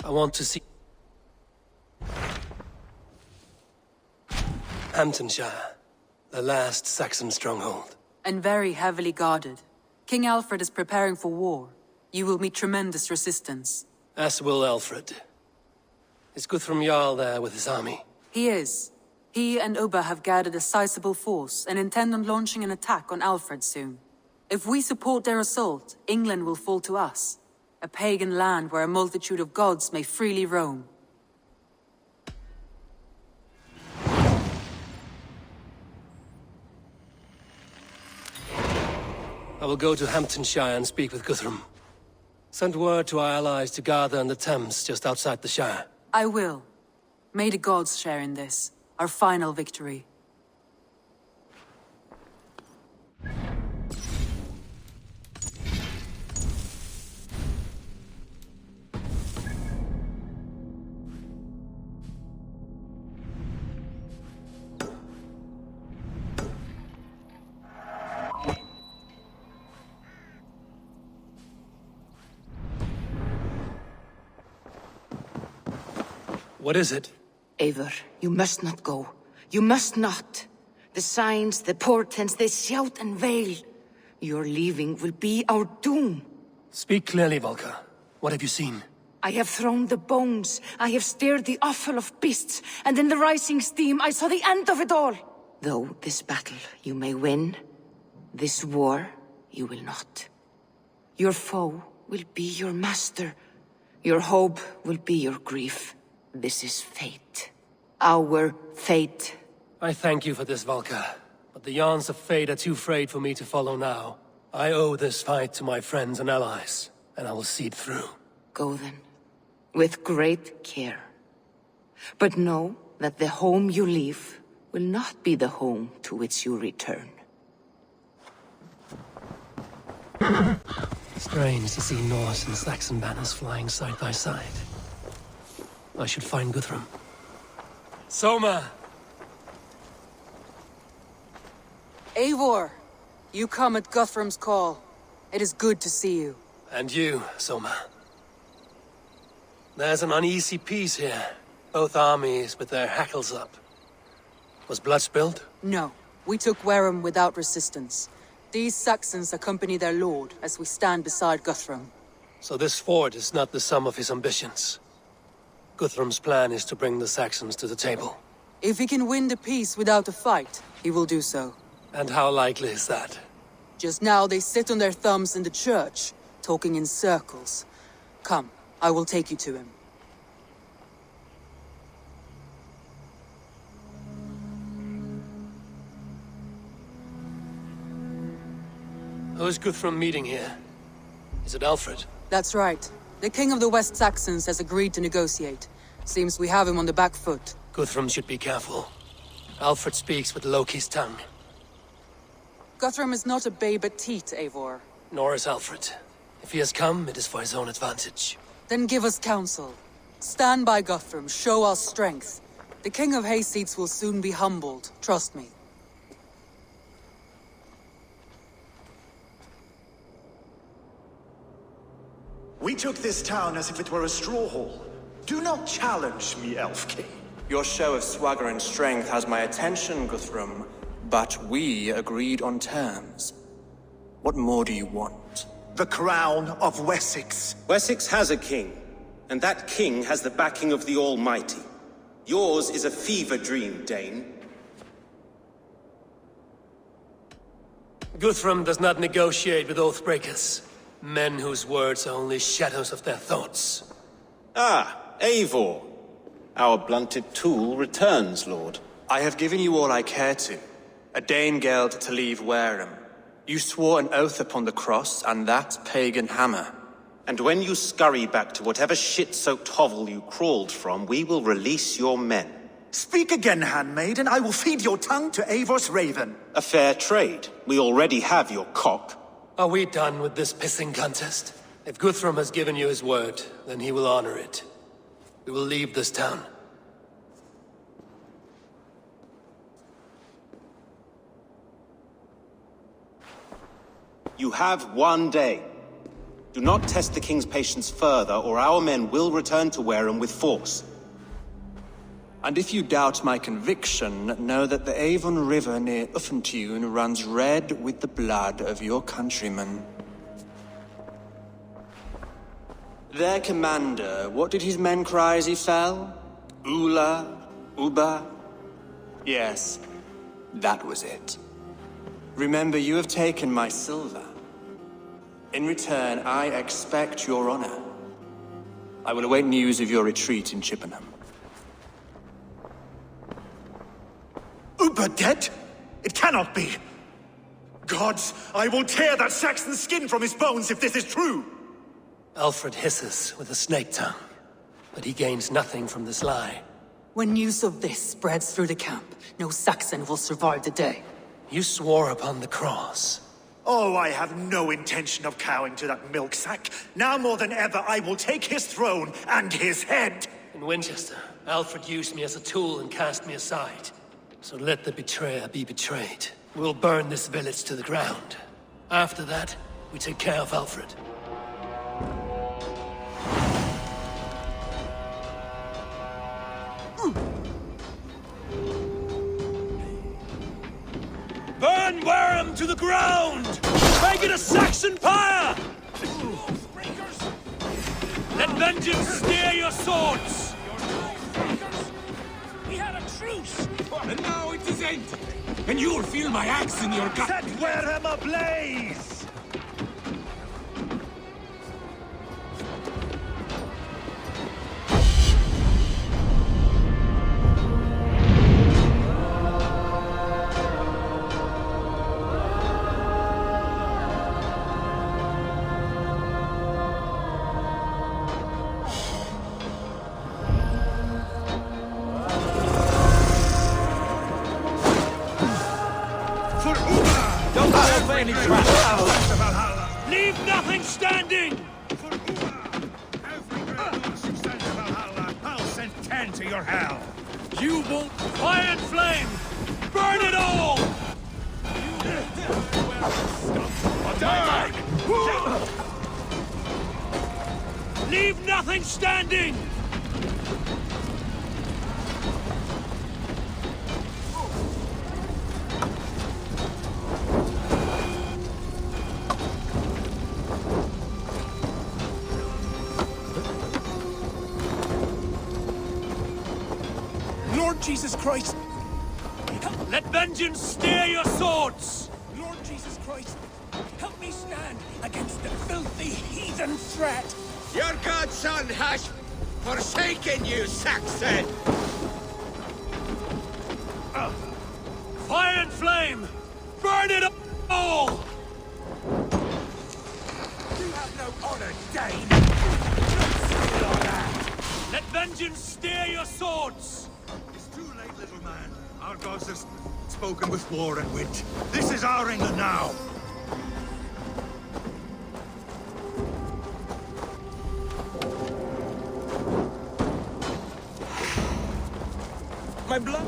I want to see Hamtunshire, the last Saxon stronghold. And very heavily guarded. King Alfred is preparing for war. You will meet tremendous resistance. As will Alfred. Is Guthrum Jarl there with his army? He is. He and Ubba have gathered a sizable force and intend on launching an attack on Alfred soon. If we support their assault, England will fall to us. A pagan land where a multitude of gods may freely roam. I will go to Hamtunshire and speak with Guthrum. Send word to our allies to gather in the Thames just outside the Shire. I will. May the gods share in this, our final victory. What is it? Eivor, you must not go. You must not. The signs, the portents, they shout and wail. Your leaving will be our doom. Speak clearly, Volker. What have you seen? I have thrown the bones. I have stirred the offal of beasts. And in the rising steam, I saw the end of it all. Though this battle you may win, this war you will not. Your foe will be your master. Your hope will be your grief. This is fate. Our fate. I thank you for this, Volker. But the yarns of fate are too frayed for me to follow now. I owe this fight to my friends and allies, and I will see it through. Go then, with great care. But know that the home you leave will not be the home to which you return. Strange to see Norse and Saxon banners flying side by side. I should find Guthrum. Soma! Eivor, you come at Guthrum's call. It is good to see you. And you, Soma. There's an uneasy peace here. Both armies with their hackles up. Was blood spilled? No, we took Wareham without resistance. These Saxons accompany their lord as we stand beside Guthrum. So this fort is not the sum of his ambitions. Guthrum's plan is to bring the Saxons to the table. If he can win the peace without a fight, he will do so. And how likely is that? Just now they sit on their thumbs in the church, talking in circles. Come, I will take you to him. Who is Guthrum meeting here? Is it Alfred? That's right. The king of the West Saxons has agreed to negotiate. Seems we have him on the back foot. Guthrum should be careful. Alfred speaks with Loki's tongue. Guthrum is not a babe at teat, Eivor. Nor is Alfred. If he has come, it is for his own advantage. Then give us counsel. Stand by Guthrum, show our strength. The king of Hayseeds will soon be humbled, trust me. We took this town as if it were a straw hall. Do not challenge me, Elf King. Your show of swagger and strength has my attention, Guthrum. But we agreed on terms. What more do you want? The crown of Wessex. Wessex has a king, and that king has the backing of the Almighty. Yours is a fever dream, Dane. Guthrum does not negotiate with oathbreakers. Men whose words are only shadows of their thoughts. Ah, Eivor. Our blunted tool returns, Lord. I have given you all I care to. A Danegeld to leave Wareham. You swore an oath upon the cross, and that pagan hammer. And when you scurry back to whatever shit-soaked hovel you crawled from, we will release your men. Speak again, handmaid, and I will feed your tongue to Eivor's raven. A fair trade. We already have your cock. Are we done with this pissing contest? If Guthrum has given you his word, then he will honor it. We will leave this town. You have one day. Do not test the king's patience further, or our men will return to Wareham with force. And if you doubt my conviction, know that the Avon River near Uffentune runs red with the blood of your countrymen. Their commander, what did his men cry as he fell? Ula? Uba? Yes, that was it. Remember, you have taken my silver. In return, I expect your honor. I will await news of your retreat in Chippenham. Uber dead? It cannot be! Gods, I will tear that Saxon's skin from his bones if this is true! Alfred hisses with a snake tongue, but he gains nothing from this lie. When news of this spreads through the camp, no Saxon will survive the day. You swore upon the cross. Oh, I have no intention of cowing to that milk sack. Now more than ever, I will take his throne and his head! In Winchester, Alfred used me as a tool and cast me aside. So let the betrayer be betrayed. We'll burn this village to the ground. After that, we take care of Alfred. Burn Wareham to the ground! Make it a Saxon pyre! Let vengeance steer your swords! We had a truce! And now it is ended! And you'll feel my axe in your gut! Set Wareham ablaze! Leave nothing standing! I'll send 10 to your hell! You won't fire and flame! Burn it all! Leave nothing standing! Lord Jesus Christ! Let vengeance steer your swords! Lord Jesus Christ! Help me stand against the filthy heathen threat! Your godson has forsaken you, Saxon! Fire and flame! Burn it all! You have no honor, Dane! Don't say all that! Let vengeance steer your swords! It's too late, little man. Our gods have spoken with war and wit. This is our England now! My blood...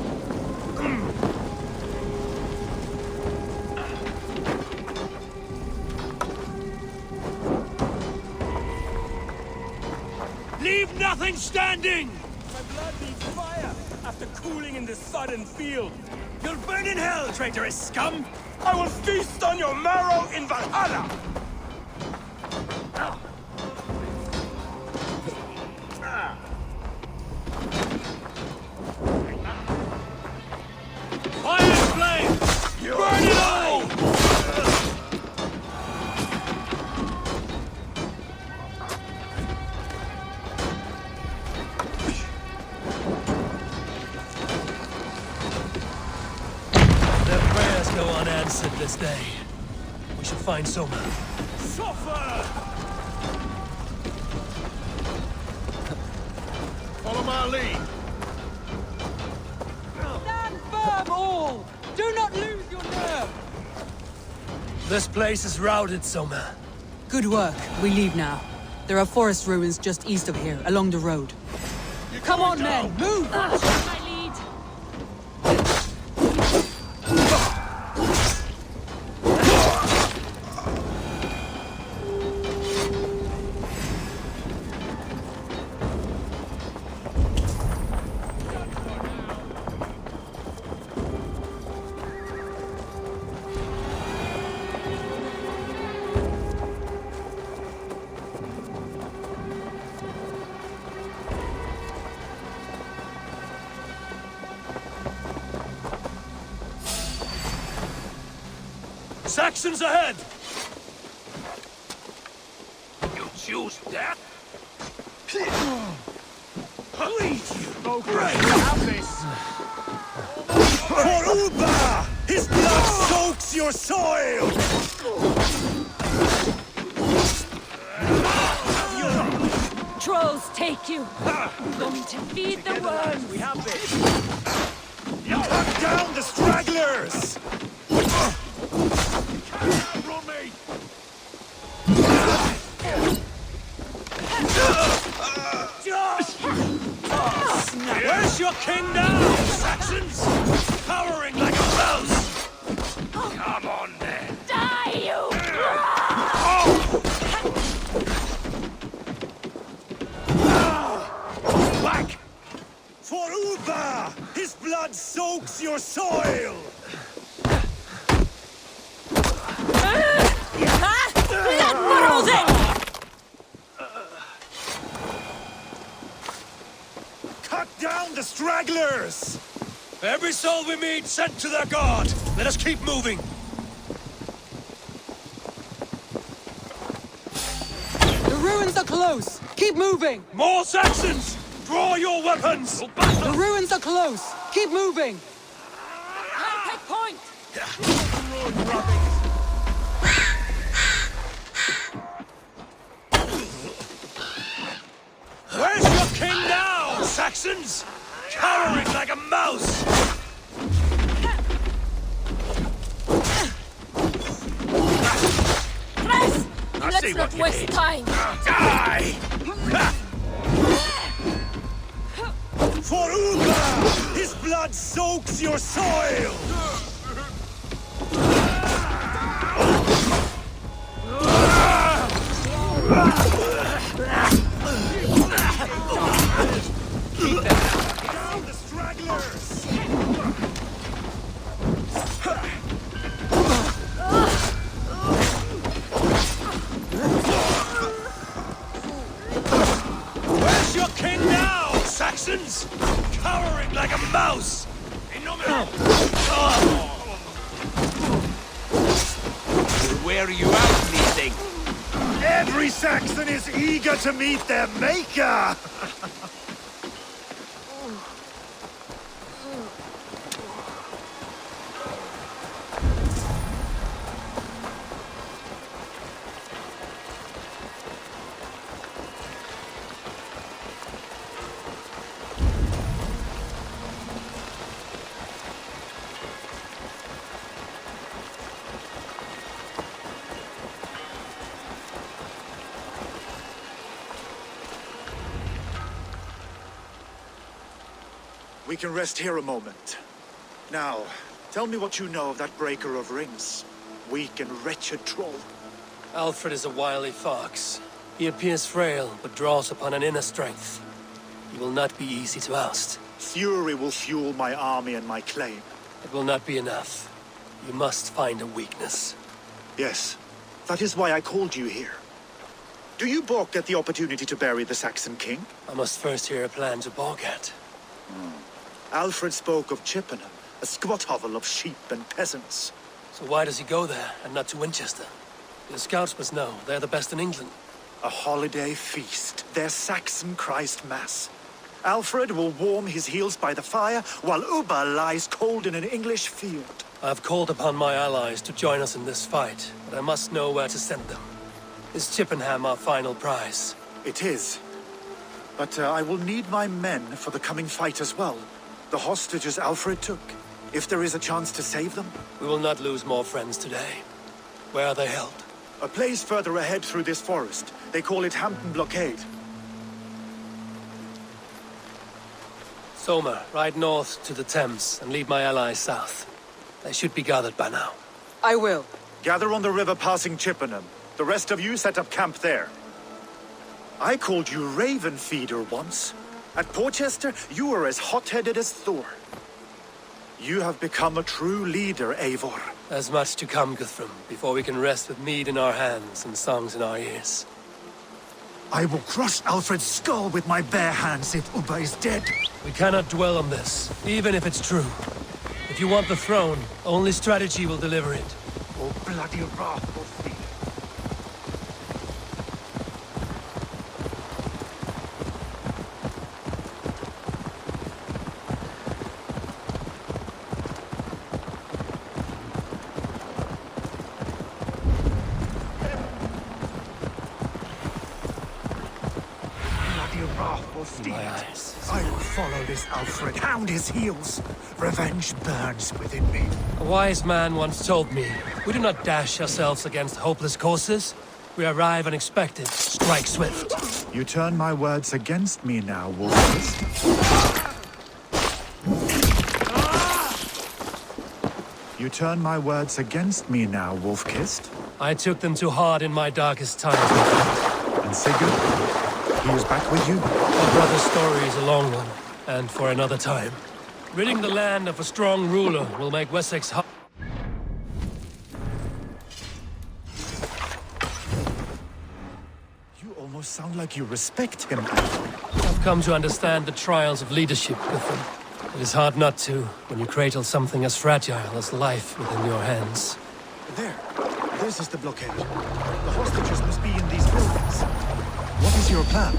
Leave nothing standing! My blood needs fire after cooling in the sodden field. You'll burn in hell, traitorous scum! I will feast on your marrow in Valhalla! Fire and flame! Burn it all! Their prayers go unanswered this day. We should find Soma. Suffer! Follow my lead. Stand firm, all! Do not lose your nerve! This place is routed, Soma. Good work. We leave now. There are forest ruins just east of here, along the road. Come on, men! Move! My lead. Saxons ahead! You choose death? Please, you! Oh, great! Have this! For Uba! His blood soaks your soil! Trolls take you! Going to feed the worms! We have this! Cut down the stragglers! Where's your king now, Saxons? Cowering like a mouse! Come on, then! Die, you! Whack! For Uba! His blood soaks your soil! Cut down the stragglers! Every soul we meet sent to their god! Let us keep moving! The ruins are close! Keep moving! More Saxons! Draw your weapons! The ruins are close! Keep moving! Take point! Where's your king now, Saxons? Cowering like a mouse! Press! Let's see not what you waste need. time! Die! For Uba! His blood soaks your soil! Down the stragglers! Where's your king now, Saxons? Cowering like a mouse! Where are you out, meeting? Every Saxon is eager to meet their maker! We can rest here a moment. Now, tell me what you know of that breaker of rings. Weak and wretched troll. Alfred is a wily fox. He appears frail, but draws upon an inner strength. He will not be easy to oust. Fury will fuel my army and my claim. It will not be enough. You must find a weakness. Yes, that is why I called you here. Do you balk at the opportunity to bury the Saxon king? I must first hear a plan to balk at. Alfred spoke of Chippenham, a squat hovel of sheep and peasants. So why does he go there, and not to Winchester? The scouts must know. They're the best in England. A holiday feast, their Saxon Christ Mass. Alfred will warm his heels by the fire, while Uba lies cold in an English field. I've called upon my allies to join us in this fight, but I must know where to send them. Is Chippenham our final prize? It is. But I will need my men for the coming fight as well. The hostages Alfred took. If there is a chance to save them. We will not lose more friends today. Where are they held? A place further ahead through this forest. They call it Hampton Blockade. Somer, ride north to the Thames and lead my allies south. They should be gathered by now. I will. Gather on the river passing Chippenham. The rest of you set up camp there. I called you Raven Feeder once. At Porchester, you were as hot-headed as Thor. You have become a true leader, Eivor. There's much to come, Guthrum, before we can rest with mead in our hands and songs in our ears. I will crush Alfred's skull with my bare hands if Uba is dead. We cannot dwell on this, even if it's true. If you want the throne, only strategy will deliver it. Or Bloody wrath will be. My eyes. I will follow this Alfred, hound his heels. Revenge burns within me. A wise man once told me, we do not dash ourselves against hopeless courses. We arrive unexpected, strike swift. You turn my words against me now, Wolfist. You turn my words against me now, Wolfkist. I took them too hard in my darkest times, my friend. And Sigurd? He is back with you? My brother's story is a long one, and for another time. Ridding the land of a strong ruler will make Wessex hot. You almost sound like you respect him, Alfred. I've come to understand the trials of leadership, Guthrum. It is hard not to, when you cradle something as fragile as life within your hands. There. This is the blockade. The hostages must be in these buildings. What is your plan?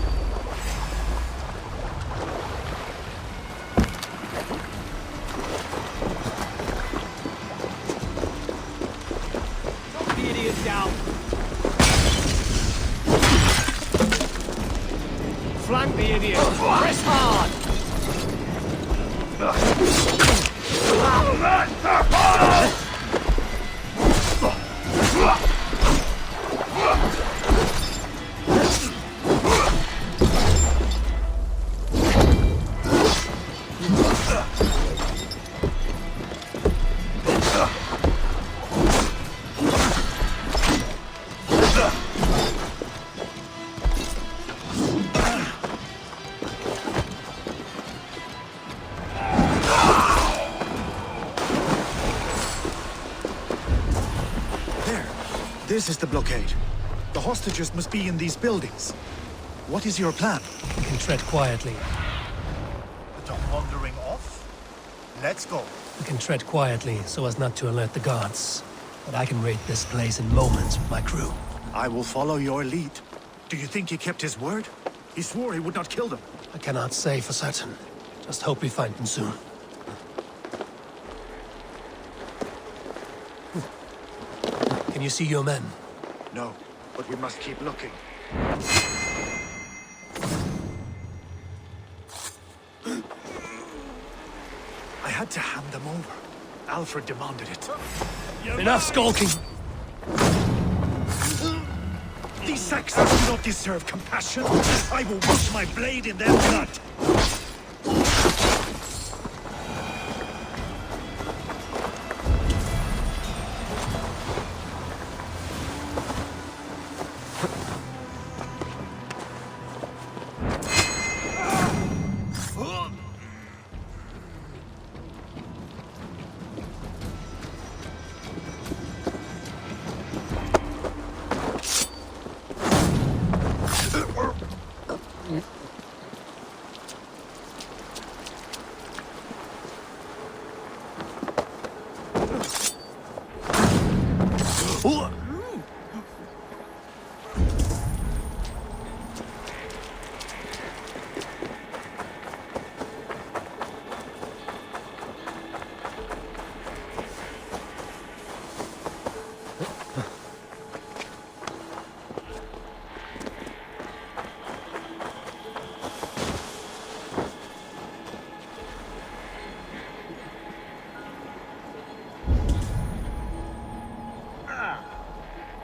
Knock the idiot down. Flank the idiot. Press hard. This is the blockade. The hostages must be in these buildings. What is your plan? We can tread quietly. Not wandering off? Let's go. We can tread quietly so as not to alert the guards. But I can raid this place in moments with my crew. I will follow your lead. Do you think he kept his word? He swore he would not kill them. I cannot say for certain. Just hope we find them soon. Can you see your men? No, but we must keep looking. I had to hand them over. Alfred demanded it. Enough skulking! These Saxons do not deserve compassion. I will wash my blade in their blood.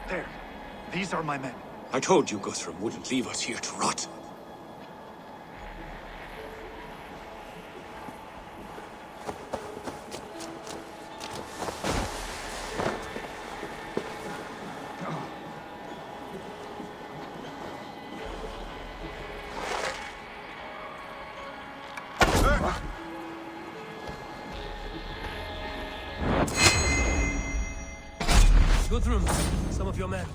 There. These are my men. I told you Guthrum wouldn't leave us here to rot. Guthrum, some of your men.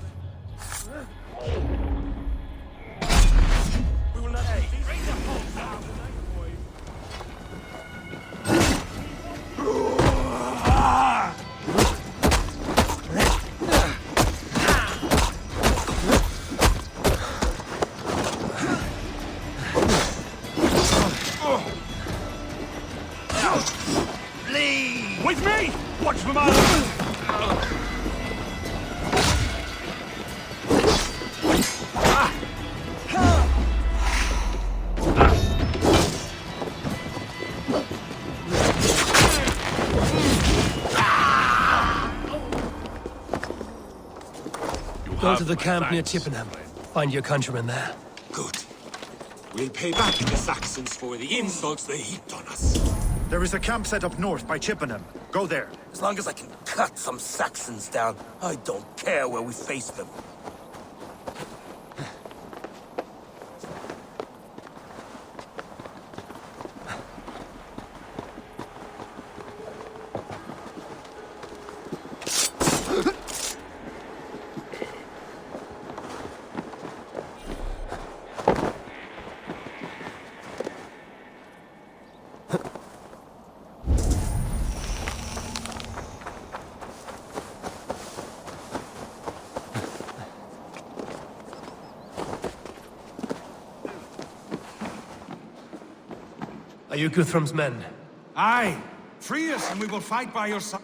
We will not bring the home down. With me! Watch for my... Go to the camp near Chippenham. Find your countrymen there. Good. We'll pay back the Saxons for the insults they heaped on us. There is a camp set up north by Chippenham. Go there. As long as I can cut some Saxons down, I don't care where we face them. Are you Guthrum's men? Aye. Free us and we will fight by your side.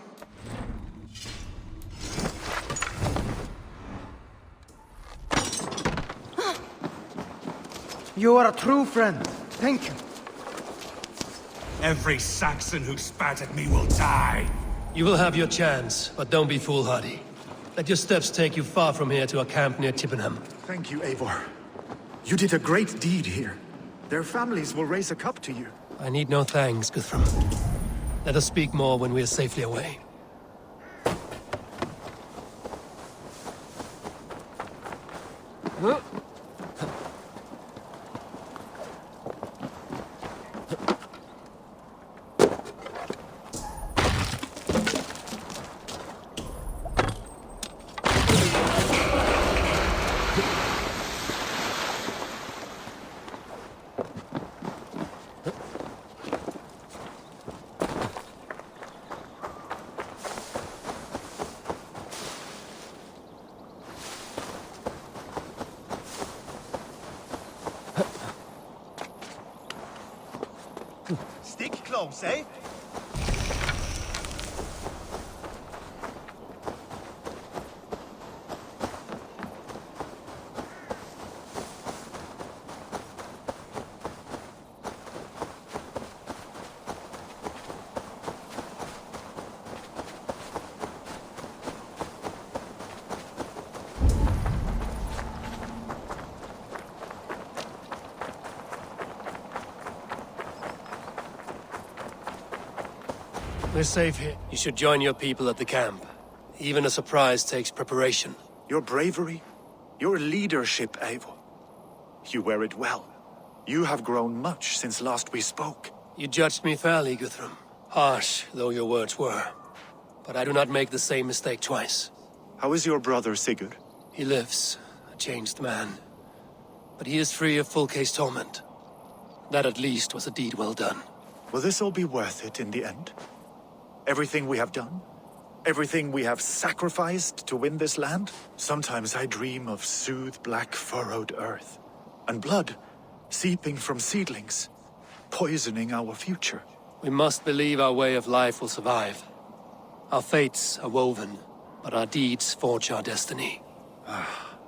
You are a true friend. Thank you. Every Saxon who spat at me will die. You will have your chance, but don't be foolhardy. Let your steps take you far from here to a camp near Chippenham. Thank you, Eivor. You did a great deed here. Their families will raise a cup to you. I need no thanks, Guthrum. Let us speak more when we are safely away. Stick close, eh? We're safe here. You should join your people at the camp. Even a surprise takes preparation. Your bravery, your leadership, Eivor. You wear it well. You have grown much since last we spoke. You judged me fairly, Guthrum. Harsh though your words were. But I do not make the same mistake twice. How is your brother, Sigurd? He lives, a changed man. But he is free of full case torment. That at least was a deed well done. Will this all be worth it in the end? Everything we have done? Everything we have sacrificed to win this land? Sometimes I dream of soothed black furrowed earth. And blood seeping from seedlings, poisoning our future. We must believe our way of life will survive. Our fates are woven, but our deeds forge our destiny.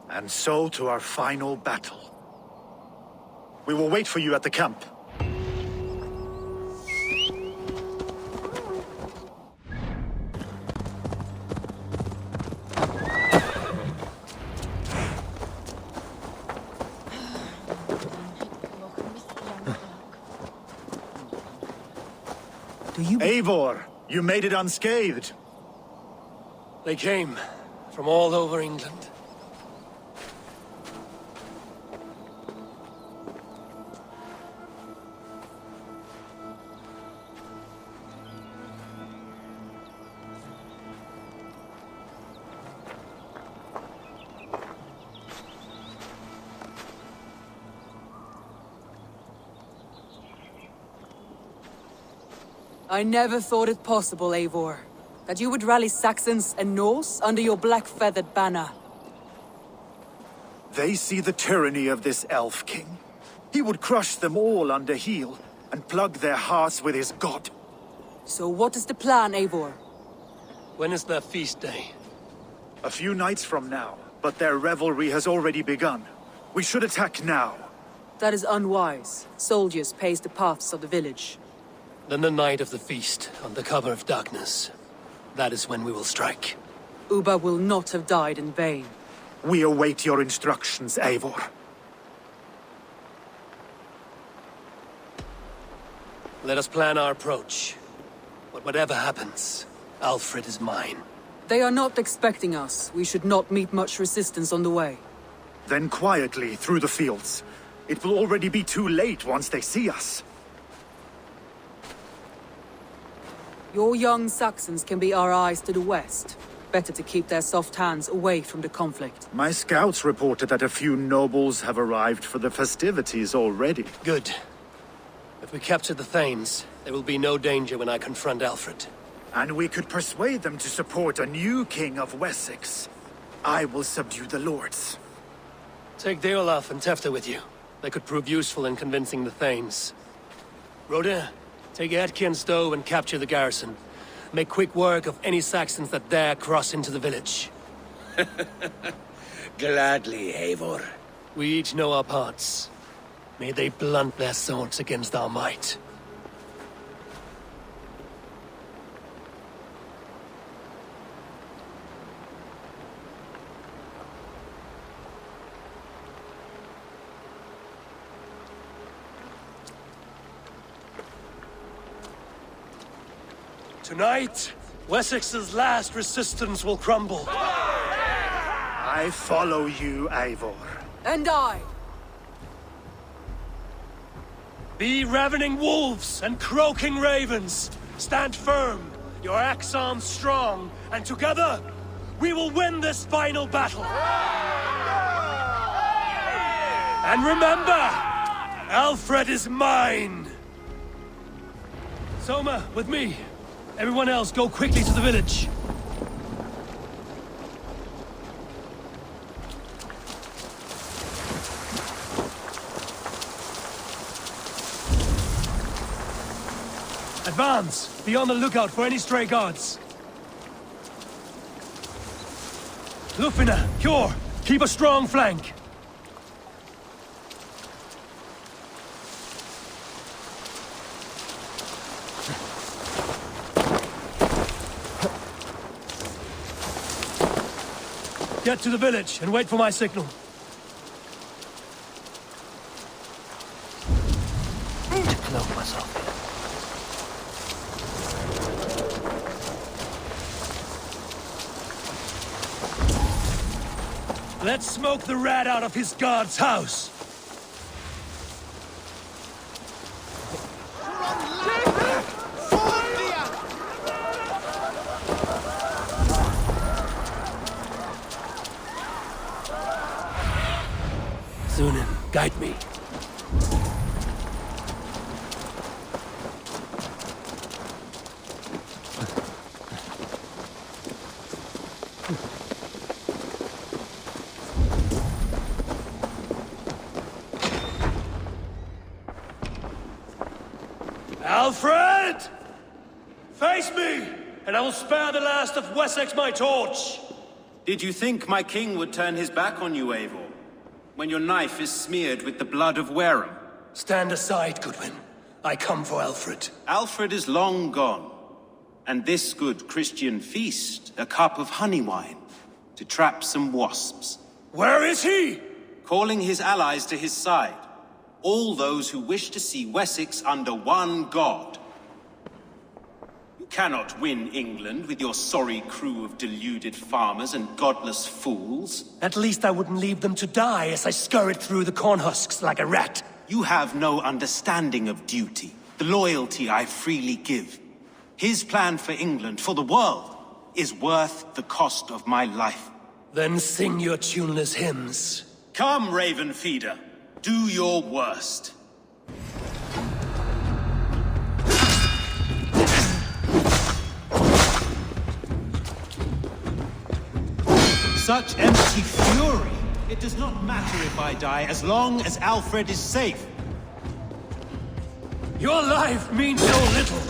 And so to our final battle. We will wait for you at the camp. Eivor, you made it unscathed. They came from all over England. I never thought it possible, Eivor, that you would rally Saxons and Norse under your black-feathered banner. They see the tyranny of this elf king. He would crush them all under heel, and plug their hearts with his god. So what is the plan, Eivor? When is their feast day? A few nights from now, but their revelry has already begun. We should attack now. That is unwise. Soldiers pace the paths of the village. Then the night of the feast, under cover of darkness. That is when we will strike. Ubba will not have died in vain. We await your instructions, Eivor. Let us plan our approach. But whatever happens, Alfred is mine. They are not expecting us. We should not meet much resistance on the way. Then quietly through the fields. It will already be too late once they see us. Your young Saxons can be our eyes to the west. Better to keep their soft hands away from the conflict. My scouts reported that a few nobles have arrived for the festivities already. Good. If we capture the Thanes, there will be no danger when I confront Alfred. And we could persuade them to support a new king of Wessex. I will subdue the lords. Take Deolaf and Tefta with you. They could prove useful in convincing the Thanes. Rhoda, take Etki and Stowe and capture the garrison. Make quick work of any Saxons that dare cross into the village. Gladly, Eivor. We each know our parts. May they blunt their swords against our might. Tonight, Wessex's last resistance will crumble. I follow you, Eivor. And I! Be ravening wolves and croaking ravens. Stand firm, your axe arms strong, and together, we will win this final battle. And remember, Alfred is mine. Soma, with me. Everyone else, go quickly to the village. Advance! Be on the lookout for any stray guards. Lufina, Cure, keep a strong flank. Get to the village and wait for my signal. I need to cloak myself. Let's smoke the rat out of his guard's house. Sunan, guide me. Alfred! Face me, and I will spare the last of Wessex my torch! Did you think my king would turn his back on you, Eivor? When your knife is smeared with the blood of Wareham? Stand aside, Goodwin. I come for Alfred. Alfred is long gone. And this good Christian feast, a cup of honey wine, to trap some wasps. Where is he? Calling his allies to his side. All those who wish to see Wessex under one god. You cannot win England with your sorry crew of deluded farmers and godless fools. At least I wouldn't leave them to die as I scurried through the corn husks like a rat. You have no understanding of duty, the loyalty I freely give. His plan for England, for the world, is worth the cost of my life. Then sing your tuneless hymns. Come, Raven Feeder. Do your worst. Such empty fury! It does not matter if I die, as long as Alfred is safe. Your life means so little.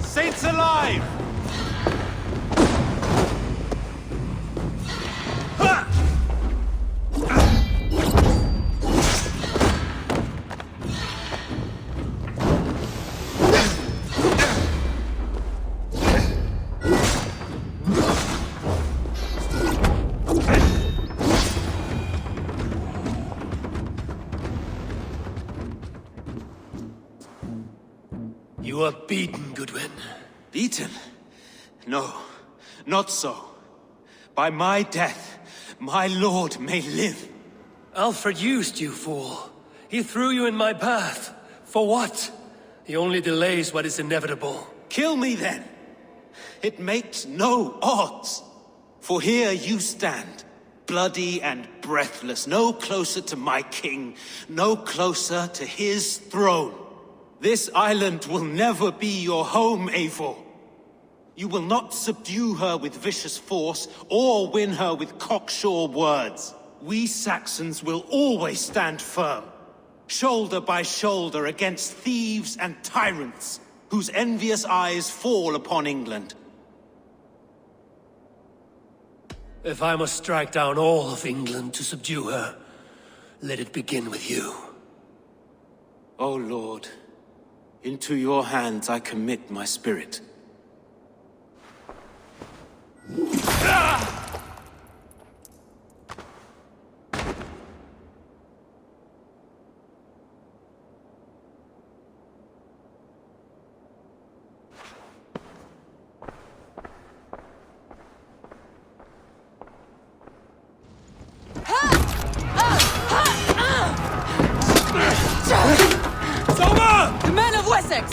Saints alive! You are beaten, Goodwin. Beaten? No, not so. By my death, my lord may live. Alfred used you, fool. He threw you in my path. For what? He only delays what is inevitable. Kill me then. It makes no odds. For here you stand, bloody and breathless, no closer to my king, no closer to his throne. This island will never be your home, Eivor. You will not subdue her with vicious force, or win her with cocksure words. We Saxons will always stand firm, shoulder by shoulder against thieves and tyrants, whose envious eyes fall upon England. If I must strike down all of England to subdue her, let it begin with you. O Lord, into your hands I commit my spirit. The men of Wessex!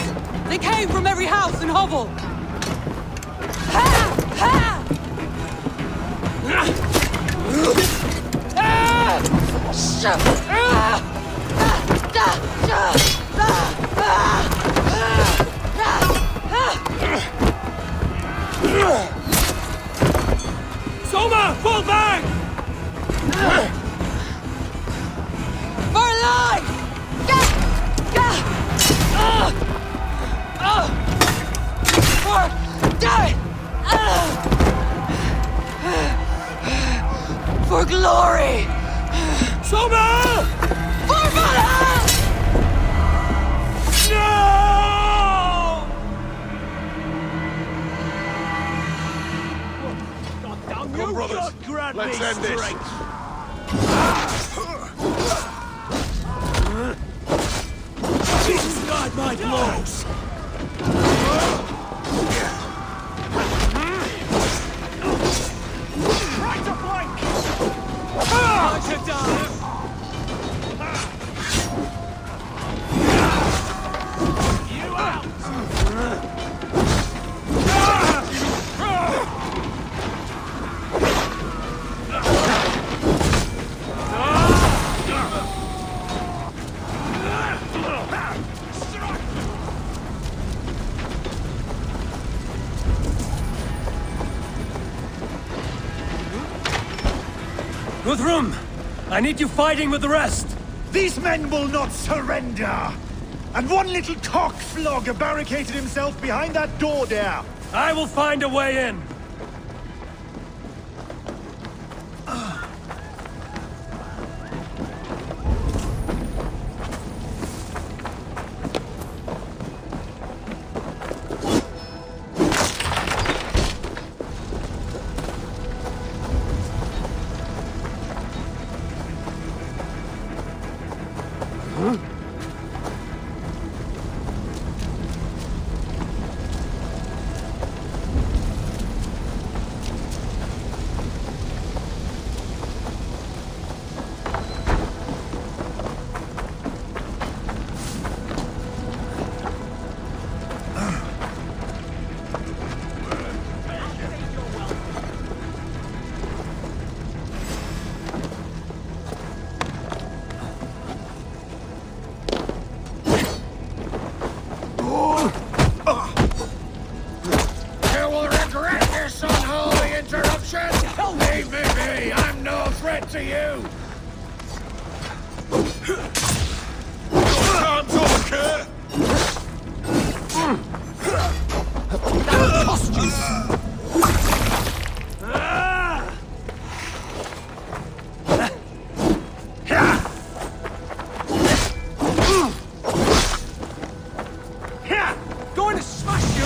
They came from every house and hovel! Soma, fall back! For life! For death! For glory! Soma! For Valhalla! No! Come, brothers. Let's end this. Jesus God, my blows! Guthrum, I need you fighting with the rest. These men will not surrender! And one little cockflogger barricaded himself behind that door there! I will find a way in. To you! Going to smash you!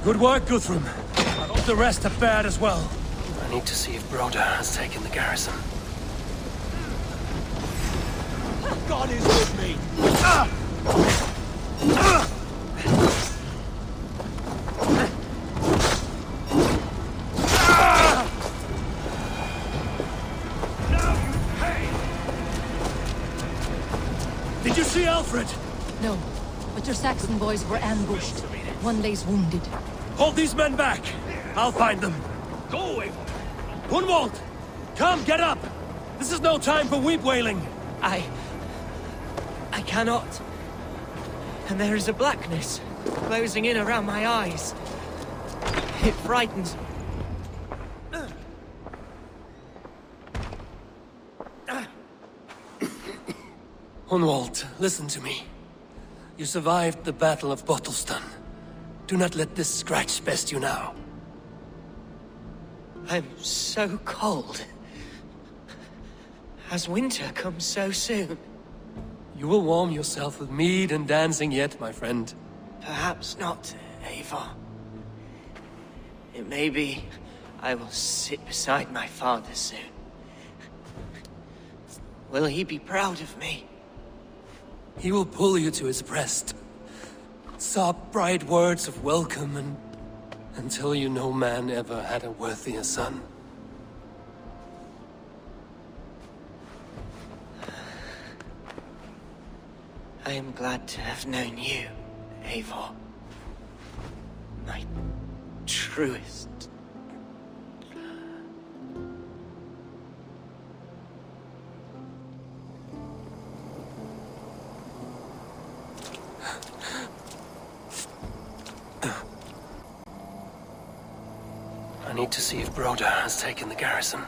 Good work, Guthrum. I hope the rest have fared as well. I need to see if Broder has taken the garrison. God is with me! Did you see Alfred? No, but your Saxon boys were ambushed. One lays wounded. Hold these men back. I'll find them. Go away! Gunwald! Come, get up! This is no time for weep wailing. I cannot. And there is a blackness closing in around my eyes. It frightens me. Gunwald, listen to me. You survived the Battle of Bottleston. Do not let this scratch best you now. I'm so cold. Has winter come so soon? You will warm yourself with mead and dancing yet, my friend. Perhaps not, Eivor. It may be I will sit beside my father soon. Will he be proud of me? He will pull you to his breast. Sob bright words of welcome and until you no man ever had a worthier son. I am glad to have known you, Eivor. My truest. I need to see if Broder has taken the garrison.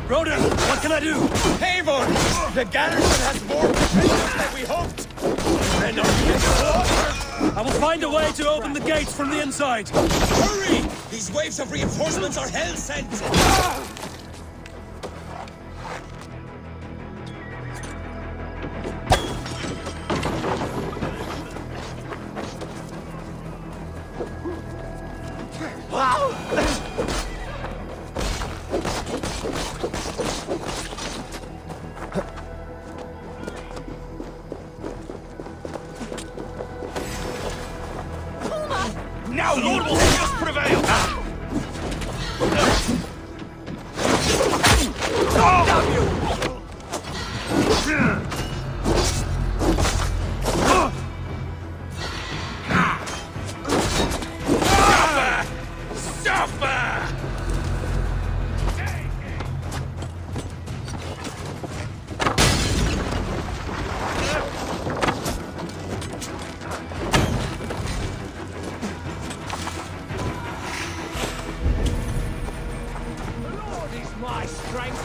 Broder, what can I do? Eivor! The garrison has more defenders than we hoped! Men are being slaughtered! I will find a way to open the gates from the inside. Hurry! These waves of reinforcements are hell sent! my strength.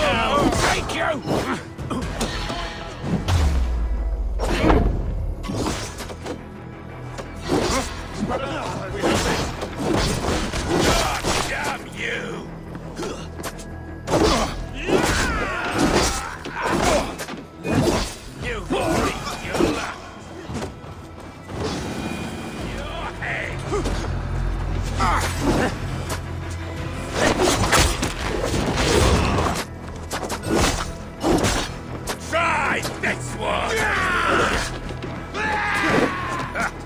I'll take you! Damn you! You reach your lap. Your head. Try this one!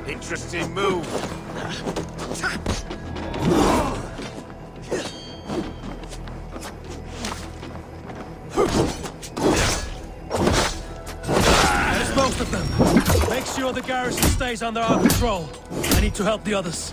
Interesting move. There's most of them. Make sure the garrison stays under our control. I need to help the others.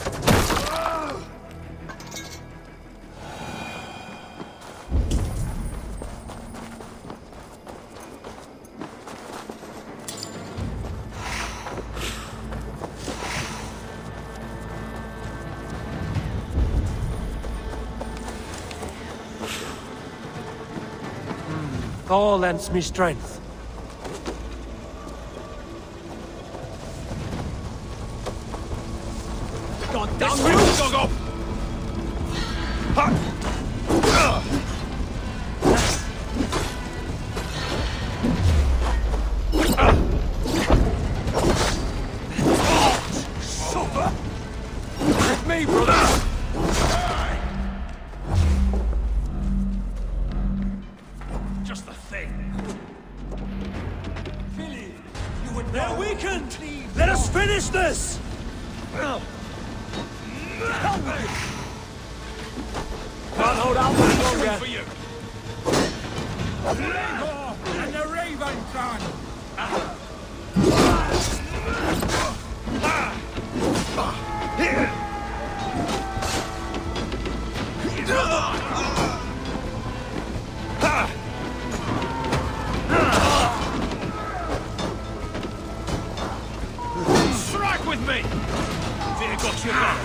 Thor lends me strength. God damn you! Go, go! Super! With me, brother! Just the thing. Philly, you would They're weakened! Let us finish this! Can't hold out much longer. For you. And the Raven Gun. Strike with me. Fear got your back.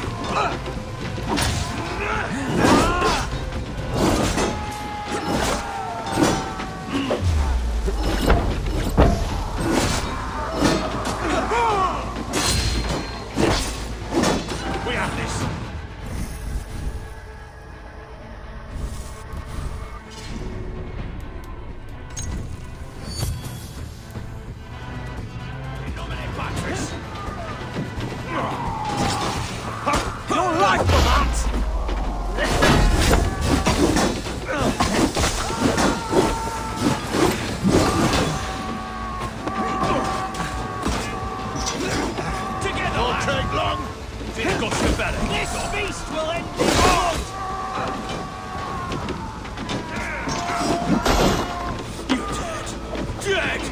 We have this. Nominate Patrice. Your life for that! Together, won't take long. Think got you better. This beast will end in blood. You dead. Dead.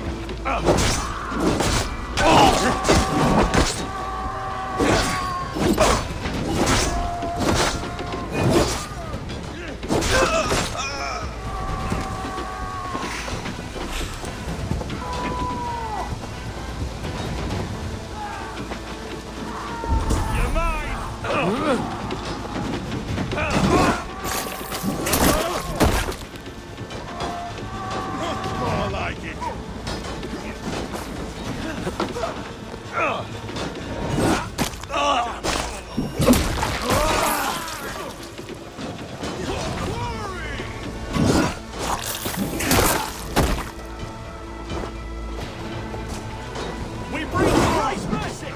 You're mine. More like it. We bring Christ mercy.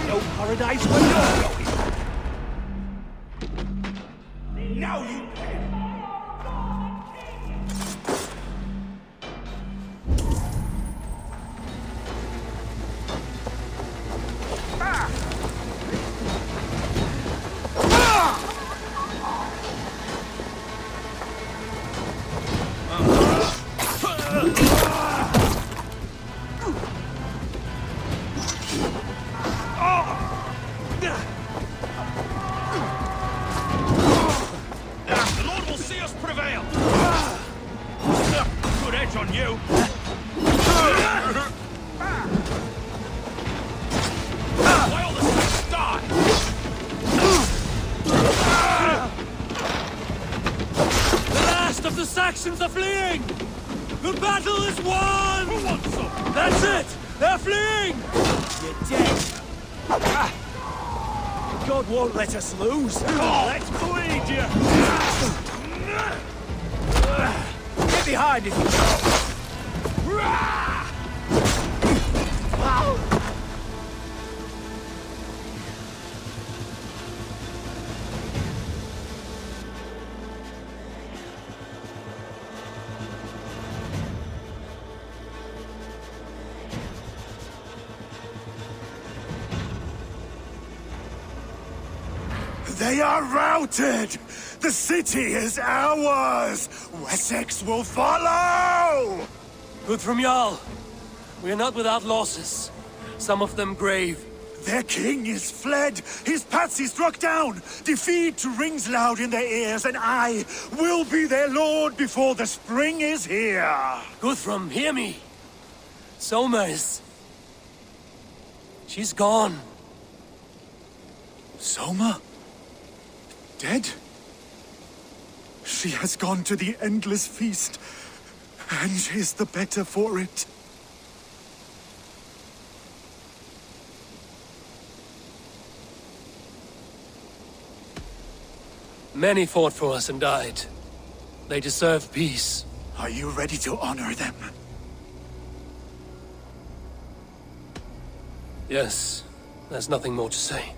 No paradise where you're going. Now you pay. The Lord will see us prevail. Good edge on you. are fleeing! The battle is won! Who wants some? That's it! They're fleeing! You're dead. Ah. God won't let us lose. Let's bleed you! Get behind if you can. They are routed! The city is ours! Wessex will follow! Guthrum Jarl, we are not without losses. Some of them grave. Their king is fled! His patsy struck down! Defeat rings loud in their ears, and I will be their lord before the spring is here! Guthrum, hear me! Soma is... she's gone. Soma? Dead? She has gone to the endless feast, and is the better for it. Many fought for us and died. They deserve peace. Are you ready to honor them? Yes, there's nothing more to say.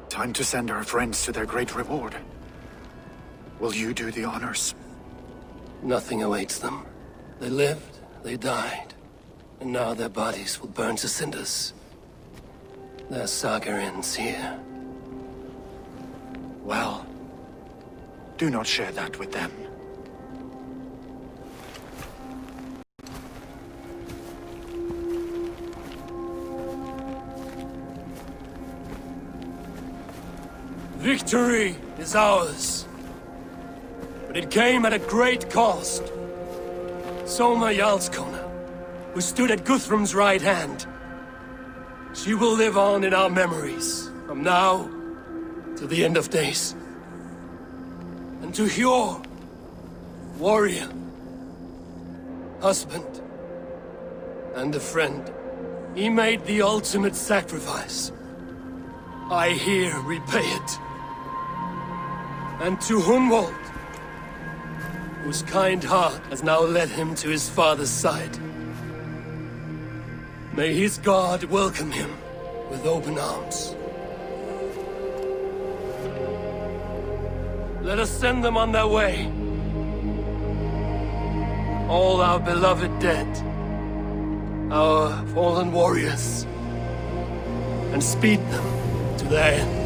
Time to send our friends to their great reward. Will you do the honors? Nothing awaits them. They lived, they died, and now their bodies will burn to cinders. Their saga ends here. Well, do not share that with them. Victory is ours. But it came at a great cost. Soma Jarlskona, who stood at Guthrum's right hand. She will live on in our memories, from now to the end of days. And to Hjor, warrior, husband, and a friend, he made the ultimate sacrifice. I here repay it. And to Hunwald, whose kind heart has now led him to his father's side. May his God welcome him with open arms. Let us send them on their way. All our beloved dead, our fallen warriors, and speed them to their end.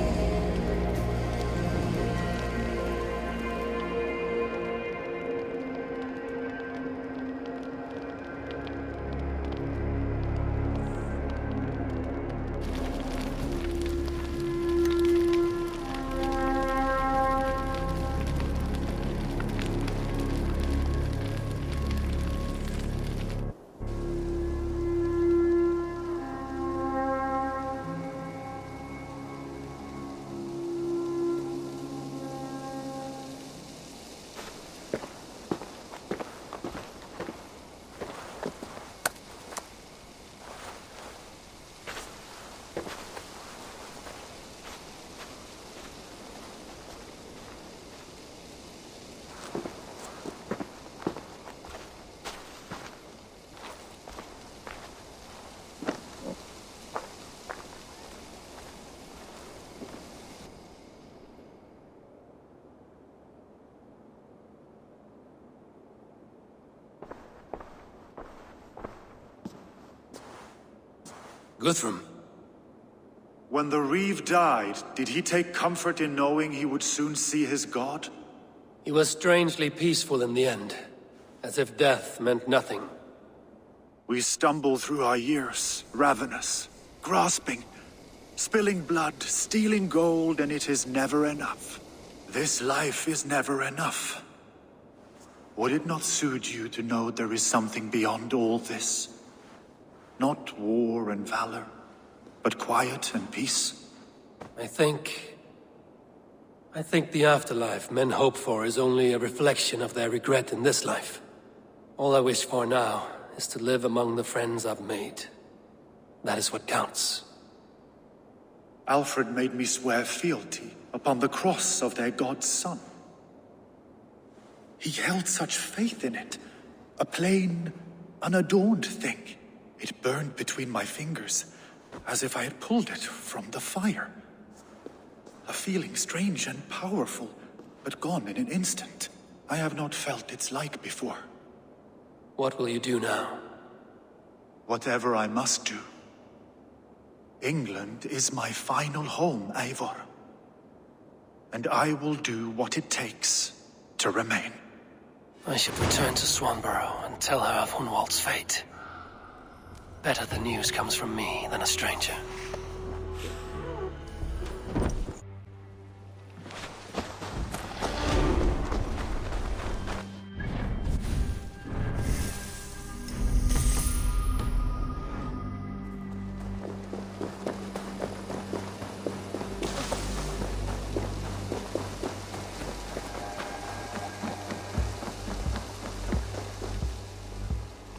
Guthrum. When the Reeve died, did he take comfort in knowing he would soon see his god? He was strangely peaceful in the end, as if death meant nothing. We stumble through our years, ravenous, grasping, spilling blood, stealing gold, and it is never enough. This life is never enough. Would it not soothe you to know there is something beyond all this? Not war and valor, but quiet and peace? I think I think the afterlife men hope for is only a reflection of their regret in this life. All I wish for now is to live among the friends I've made. That is what counts. Alfred made me swear fealty upon the cross of their god's son. He held such faith in it, a plain, unadorned thing. It burned between my fingers, as if I had pulled it from the fire. A feeling strange and powerful, but gone in an instant. I have not felt its like before. What will you do now? Whatever I must do. England is my final home, Eivor. And I will do what it takes to remain. I should return to Swanborough and tell her of Hunwald's fate. Better the news comes from me than a stranger.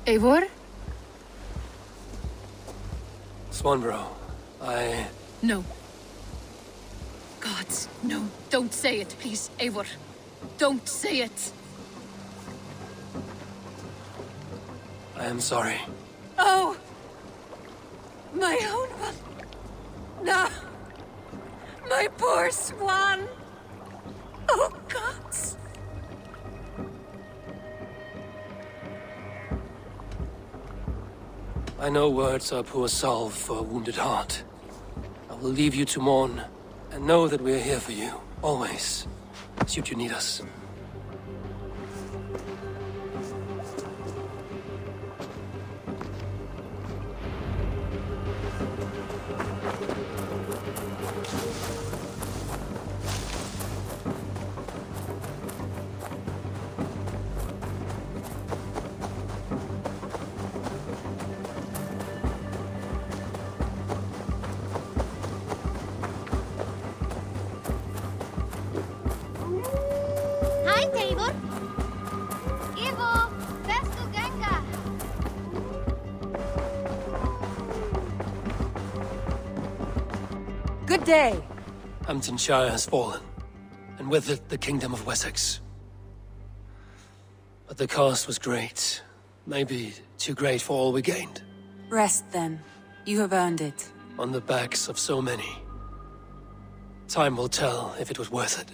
Eivor? Swanborough, No. Gods, no. Don't say it, please, Eivor. Don't say it. I am sorry. Oh! My own one. No! My poor swan! Oh, gods! I know words are poor salve for a wounded heart. I will leave you to mourn, and know that we are here for you, always, should you need us. Hi, Eivor. Ivo, best to Ganga. Good day. Hamtunshire has fallen, and with it the Kingdom of Wessex. But the cost was great. Maybe too great for all we gained. Rest then. You have earned it. On the backs of so many. Time will tell if it was worth it.